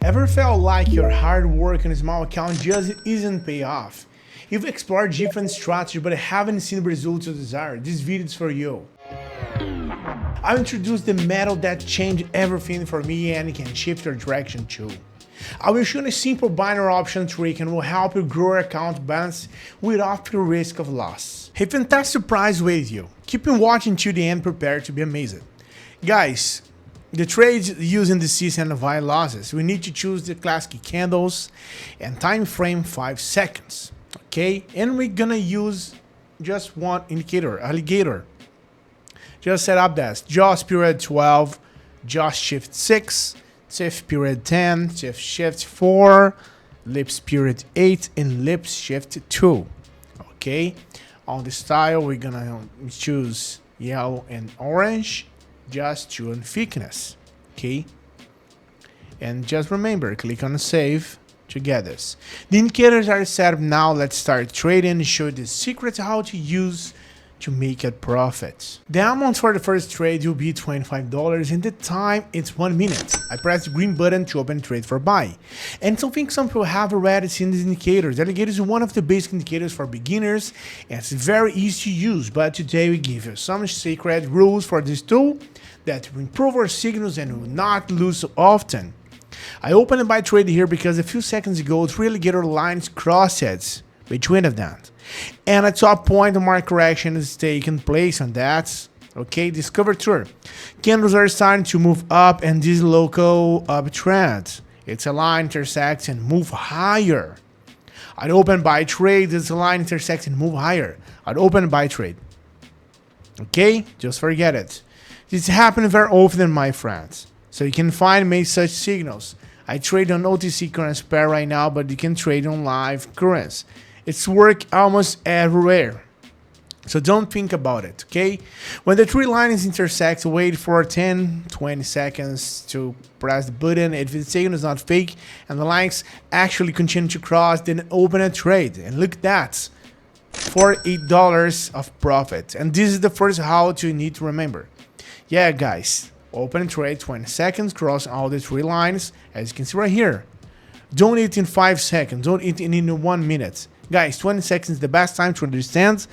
Ever felt like your hard work on a small account just isn't pay off? You've explored different strategies but haven't seen the results you desire. This video is for you. I've introduced the method that changed everything for me and can shift your direction too. I will show you a simple binary option trick and will help you grow your account balance without the risk of loss. A fantastic surprise waits you. Keep on watching till the end, prepared to be amazed. Guys, the trades using the system and avoid losses, we need to choose the classic candles and time frame 5 seconds. Okay, and we're gonna use just one indicator, Alligator. Just set up that Jaws period 12, Jaws shift 6, TIFF period 10, TIFF shift 4, Lips period 8, and Lips shift 2. Okay, on the style we're gonna choose yellow and orange, just to on thickness. Okay, and just remember, click on save to get this. The indicators are set up now. Let's start trading and show you the secrets how to use to make a profit. The amount for the first trade will be $25 and the time it's 1 minute. I press the green button to open trade for buy. And something some people have already seen these indicators. Alligator is one of the basic indicators for beginners and it's very easy to use, but today we give you some secret rules for this tool that will improve our signals and will not lose so often. I opened a buy trade here because a few seconds ago three alligator lines crossed between of them. And at top point the market correction is taking place on that. Okay, discover tour. Candles are starting to move up and this local uptrend. It's a line intersects and move higher. I'd open buy trade, this line intersects and move higher. I'd open buy trade. Okay, just forget it. This happens very often, my friends. So you can find me such signals. I trade on OTC currency pair right now, but you can trade on live currency. It's work almost everywhere. So don't think about it, okay? When the three lines intersect, wait for 10-20 seconds to press the button. If the signal is not fake and the lines actually continue to cross, then open a trade. And look at that, $48 of profit. And this is the first how to need to remember. Yeah, guys, open a trade, 20 seconds, cross all the three lines, as you can see right here. Don't eat in 5 seconds, don't eat in 1 minute. Guys, 20 seconds is the best time to understand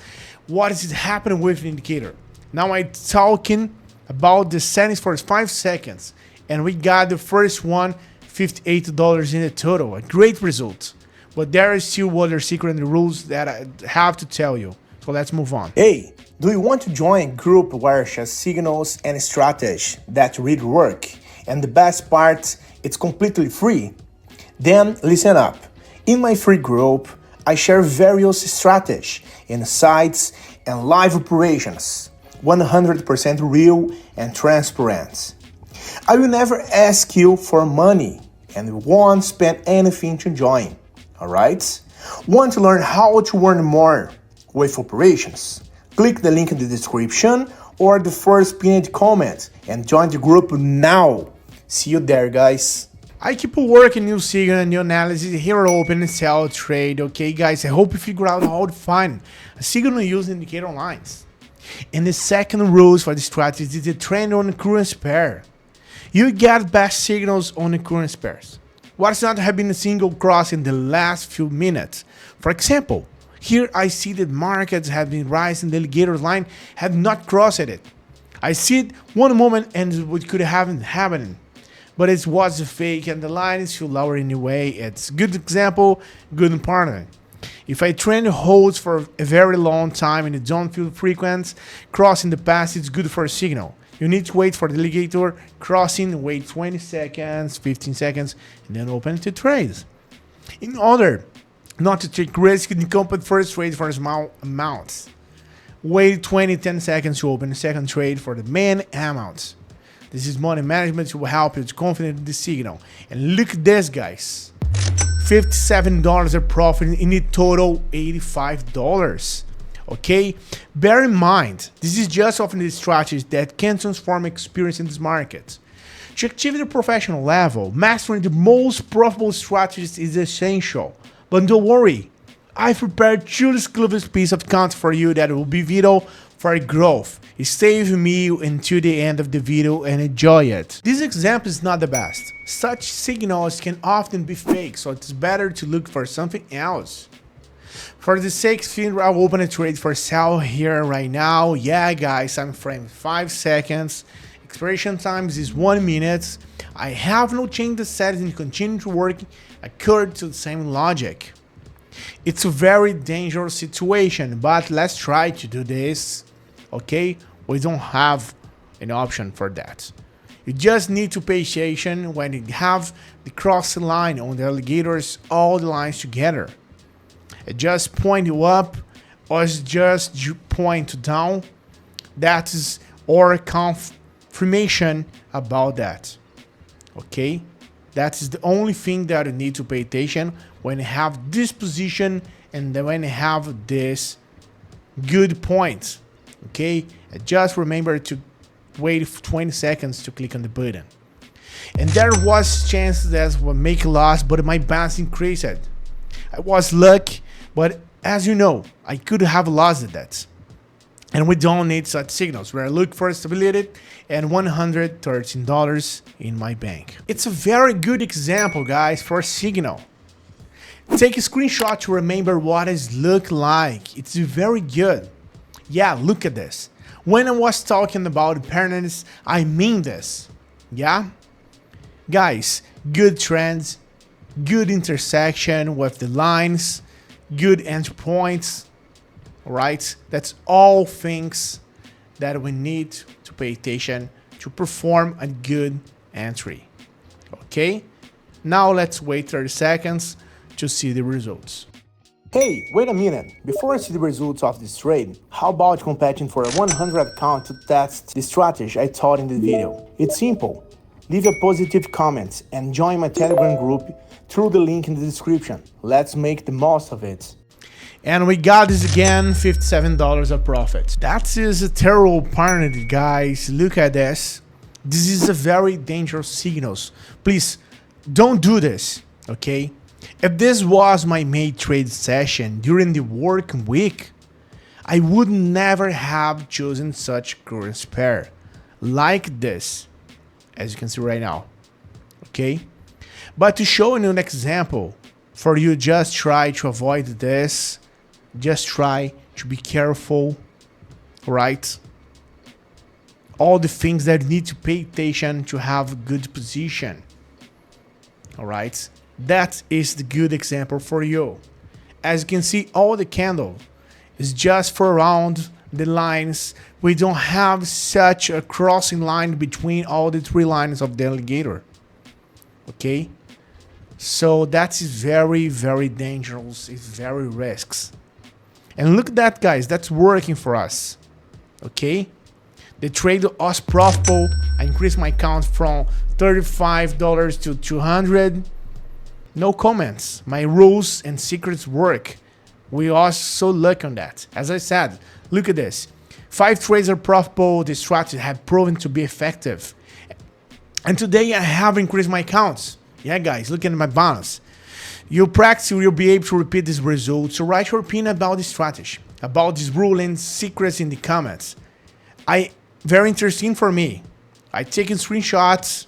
what is happening with the indicator. Now I'm talking about the settings for 5 seconds. And we got the first one, $58 in the total. A great result. But there is still other secret rules that I have to tell you. So let's move on. Hey, do you want to join a group where shares signals and strategy that really work? And the best part, it's completely free. Then listen up. In my free group, I share various strategies, insights, and live operations, 100% real and transparent. I will never ask you for money and won't spend anything to join, alright? Want to learn how to earn more with operations? Click the link in the description or the first pinned comment and join the group now. See you there, guys. I keep working new signal and new analysis here, open and sell trade. Okay, guys, I hope you figure out how to find a signal using indicator lines. And the second rules for the strategy is the trend on the currency pair. You get best signals on the currency pairs. What's not having a single cross in the last few minutes? For example, here I see that markets have been rising, the alligator line have not crossed it. I see it one moment and it could haven't happened. But it was fake and the line is too lower anyway. It's good example, good partner. If a trend holds for a very long time and you don't feel frequent, crossing the past is good for a signal. You need to wait for the alligator crossing, wait 20 seconds, 15 seconds, and then open to trades. In order not to take risk, you can complete first trade for small amounts. Wait 10 seconds to open the second trade for the main amount. This is money management will help you to confident in the signal. And look at this, guys. $57 of profit in the total $85. Okay? Bear in mind, this is just often the strategies that can transform experience in this market. To achieve the professional level, mastering the most profitable strategies is essential. But don't worry, I've prepared two exclusive pieces of content for you that will be vital for growth. Stay with me until the end of the video and enjoy it. This example is not the best. Such signals can often be fake, so it's better to look for something else. For the sake of it, I'll open a trade for sell here right now. Yeah guys, time frame 5 seconds. Expiration times is 1 minute. I have no change the settings and continue to work according to the same logic. It's a very dangerous situation, but let's try to do this. Okay, we don't have an option for that. You just need to pay attention when you have the cross line on the alligators, all the lines together. It just point you up or just point down. That is our confirmation about that. Okay, that is the only thing that you need to pay attention when you have this position and then when you have this good point. Okay, just remember to wait 20 seconds to click on the button. And there was chances that would make a loss, but my balance increased. I was lucky, but as you know, I could have lost that. And we don't need such signals. We're looking for stability and $113 in my bank. It's a very good example, guys, for a signal. Take a screenshot to remember what it looks like. It's very good. Yeah, look at this. When I was talking about patterns, I mean this. Yeah? Guys, good trends, good intersection with the lines, good entry points. Alright? That's all things that we need to pay attention to perform a good entry. Okay? Now let's wait 30 seconds to see the results. Hey, wait a minute. Before I see the results of this trade, how about competing for a 100 account to test the strategy I taught in the video? It's simple. Leave a positive comment and join my Telegram group through the link in the description. Let's make the most of it. And we got this again, $57 of profit. That is a terrible penalty, guys. Look at this. This is a very dangerous signal. Please, don't do this, okay? If this was my main trade session during the work week, I would never have chosen such currency pair like this, as you can see right now, okay? But to show you an example, for you just try to avoid this, just try to be careful, right? All the things that you need to pay attention to have a good position, all right? That is the good example for you. As you can see, all the candle is just for around the lines. We don't have such a crossing line between all the 3 lines of the alligator. Okay? So that is very, very dangerous. It's very risks. And look at that, guys. That's working for us. Okay? The trade was profitable. I increased my account from $35 to $200. No comments. My rules and secrets work. We are so lucky on that. As I said, look at this. 5 trades are profitable. The strategy have proven to be effective. And today I have increased my accounts. Yeah, guys, look at my balance. You practice, you'll be able to repeat these results. So write your opinion about this strategy, about this rule and secrets in the comments. Very interesting for me. I taken screenshots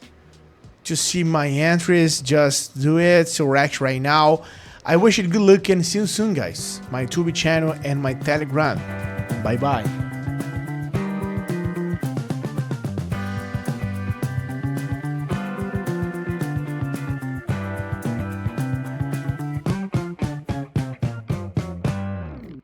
to see my entries. Just do it. So react right now. I wish you good luck and see you soon, guys. My YouTube channel and my Telegram. Bye bye.